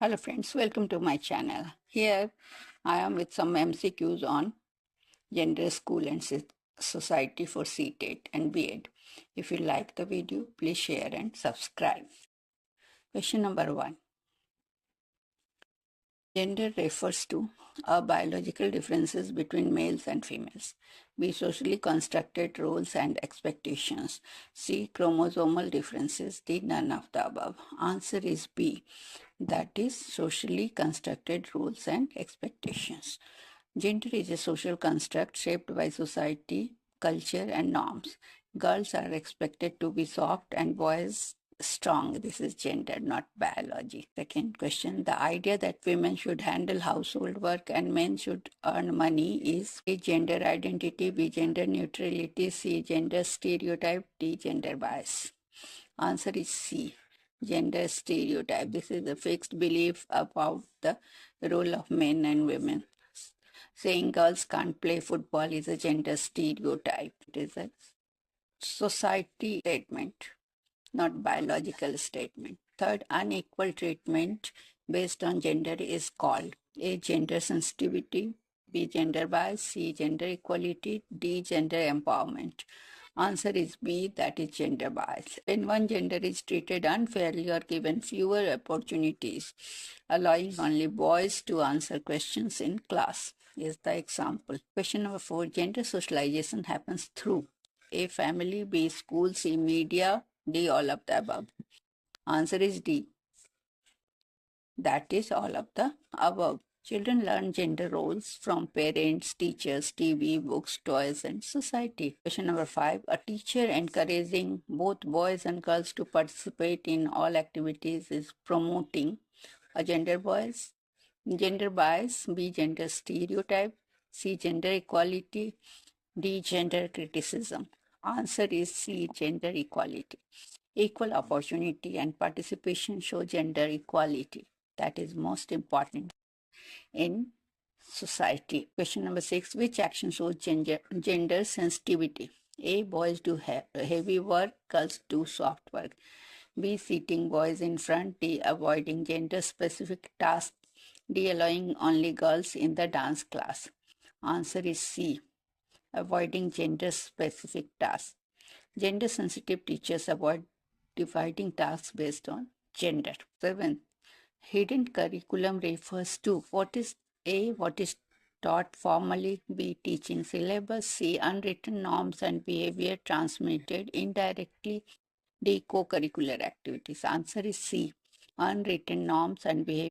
Hello friends, welcome to my channel. Here I am with some MCQs on gender, school and society for CTET and B.Ed. If you like the video, please share and subscribe. Question number 1. Gender refers to biological differences between males and females. B. Socially constructed roles and expectations. C. Chromosomal differences. D. None of the above. Answer is B. That is socially constructed rules and expectations. Gender is a social construct shaped by society, culture, and norms. Girls are expected to be soft and boys strong. This is gender, not biology. Second question, the idea that women should handle household work and men should earn money is A. Gender identity, B. Gender neutrality, C. Gender stereotype, D. Gender bias. Answer is C. Gender stereotype. This is a fixed belief about the role of men and women. Saying girls can't play football is a gender stereotype. It is a society statement, not biological statement. Third, unequal treatment based on gender is called A. Gender sensitivity, B. Gender bias, C. Gender equality, D. Gender empowerment. Answer is B, that is gender bias. When one gender is treated unfairly or given fewer opportunities, allowing only boys to answer questions in class is the example. Question number 4, gender socialization happens through A. Family, B. School, C. Media, D. All of the above. Answer is D. That is all of the above. Children learn gender roles from parents, teachers, TV, books, toys, and society. Question number 5. A teacher encouraging both boys and girls to participate in all activities is promoting a gender bias, B. Gender stereotype, C. Gender equality, D. Gender criticism. Answer is C. Gender equality. Equal opportunity and participation show gender equality. That is most important in society. Question number 6. Which action shows gender sensitivity? A. Boys do heavy work, girls do soft work. B. Seating boys in front. D. Avoiding gender-specific tasks. D. Allowing only girls in the dance class. Answer is C. Avoiding gender-specific tasks. Gender-sensitive teachers avoid dividing tasks based on gender. 7. Hidden curriculum refers to what is A. What is taught formally, B. Teaching syllabus, C. Unwritten norms and behavior transmitted indirectly, D. Co-curricular activities. Answer is C. Unwritten norms and behavior